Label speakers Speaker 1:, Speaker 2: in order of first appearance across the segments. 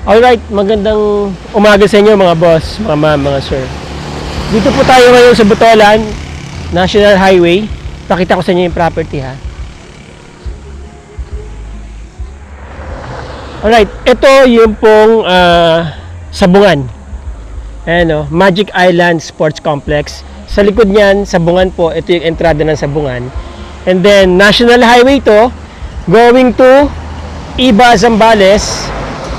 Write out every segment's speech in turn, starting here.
Speaker 1: Alright, magandang umaga sa inyo mga boss, mga ma'am, mga sir. Dito po tayo ngayon sa Botolan National Highway. Pakita ko sa inyo yung property ha. Alright, ito yung pong Sabungan. Ayan o, Magic Island Sports Complex. Sa likod niyan, Sabungan po, ito yung entrada ng Sabungan. And then, National Highway to, going to Iba, Zambales,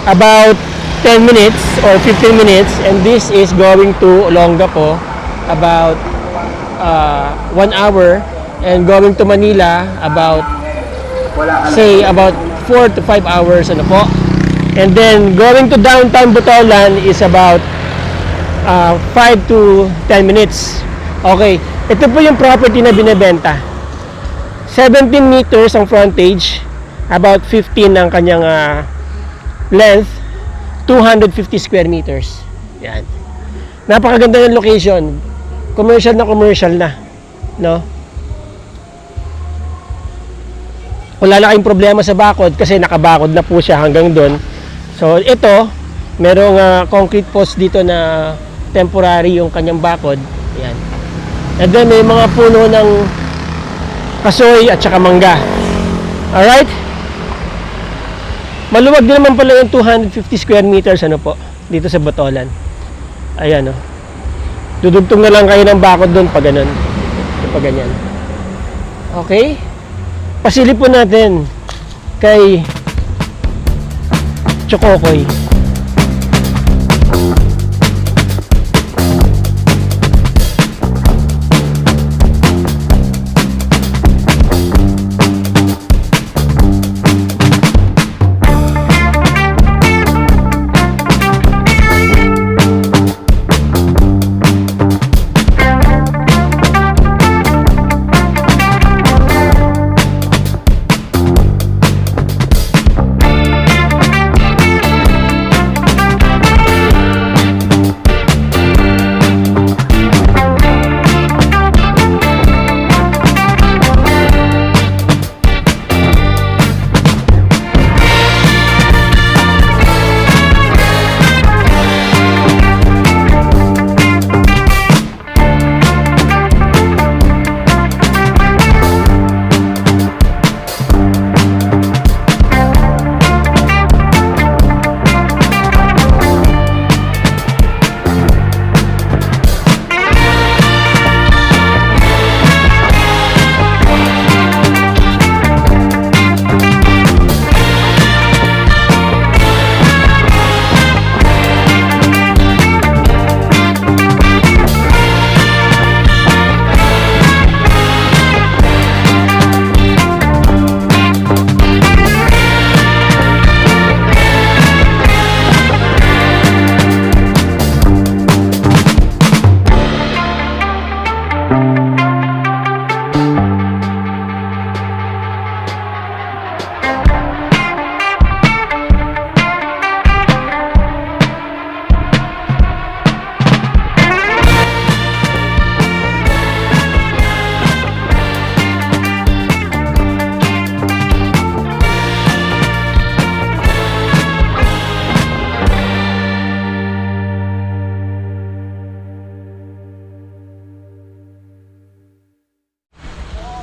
Speaker 1: about 10 minutes or 15 minutes, and this is going to Olongapo about 1 hour, and going to Manila about about 4 to 5 hours ano po. And then going to downtown Botolan is about 5 to 10 minutes. Okay, ito po yung property na binebenta. 17 meters ang frontage, about 15 ang kanyang length, 250 square meters. Yan. Napakaganda ng location. Commercial na, no? Wala na kayong problema sa bakod kasi nakabakod na po siya hanggang doon. So ito, merong concrete post dito na temporary yung kanyang bakod. Yan. And then may mga puno ng kasoy at saka mangga. Alright? Maluwag din naman pala yung 250 square meters ano po, dito sa Botolan. Ayan o. Dudugtong na lang kayo ng bakod doon pag ganun. Pag ganyan. Okay? Pasilip po natin kay Chokokoy.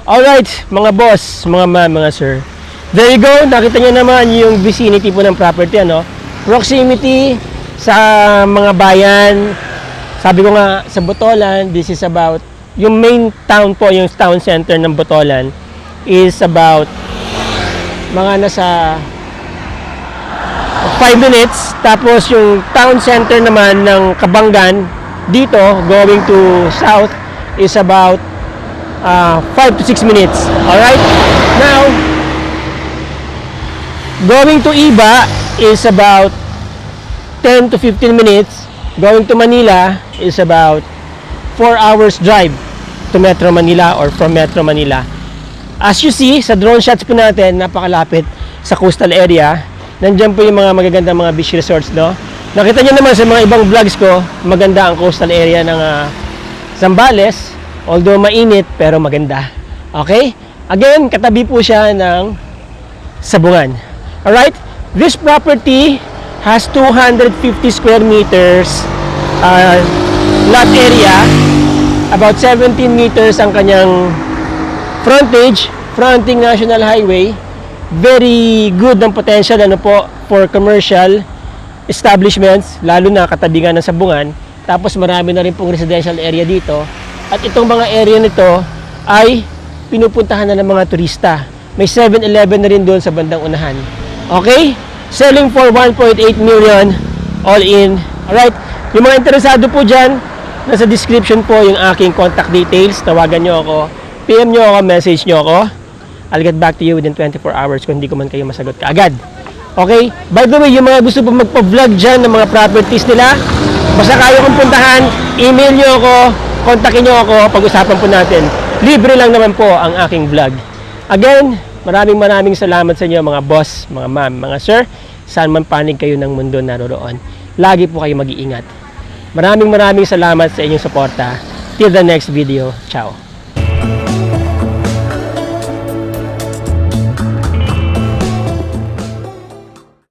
Speaker 1: Alright, mga boss, mga ma'am, mga sir. There you go, nakita nyo naman yung vicinity po ng property, ano? Proximity sa mga bayan. Sabi ko nga, sa Botolan, this is about, yung main town po, yung town center ng Botolan is about mga nasa 5 minutes. Tapos yung town center naman ng Kabangan, dito, going to south, is about 5 to 6 minutes. Alright? Now, going to Iba is about 10 to 15 minutes. Going to Manila is about 4 hours drive to Metro Manila or from Metro Manila. As you see, sa drone shots po natin, napakalapit sa coastal area. Nandiyan po yung mga magagandang mga beach resorts, no? Nakita nyo naman sa mga ibang vlogs ko, maganda ang coastal area ng Zambales. Although mainit, pero maganda. Okay? Again, katabi po siya ng Sabungan. Alright? This property has 250 square meters lot area. About 17 meters ang kanyang frontage, fronting National Highway. Very good ng potential ano po for commercial establishments, lalo na katabi nga ng Sabungan. Tapos marami na rin pong residential area dito. At itong mga area nito ay pinupuntahan na ng mga turista. May 7-Eleven na rin doon sa bandang unahan. Okay? Selling for 1.8 million all in. Alright? Yung mga interesado po dyan, nasa description po yung aking contact details. Tawagan nyo ako, PM nyo ako, message nyo ako. I'll get back to you within 24 hours kung hindi ko man kayo masagot kaagad. Okay? By the way, yung mga gusto po magpa-vlog dyan ng mga properties nila, basta kayo kong puntahan, email nyo ako, kontakin nyo ako, pag-usapan po natin. Libre lang naman po ang aking vlog. Again, maraming salamat sa inyo mga boss, mga ma'am, mga sir. Saan man panig kayo ng mundo naroroon. Lagi po kayo mag-iingat. Maraming salamat sa inyong suporta. Till the next video. Ciao.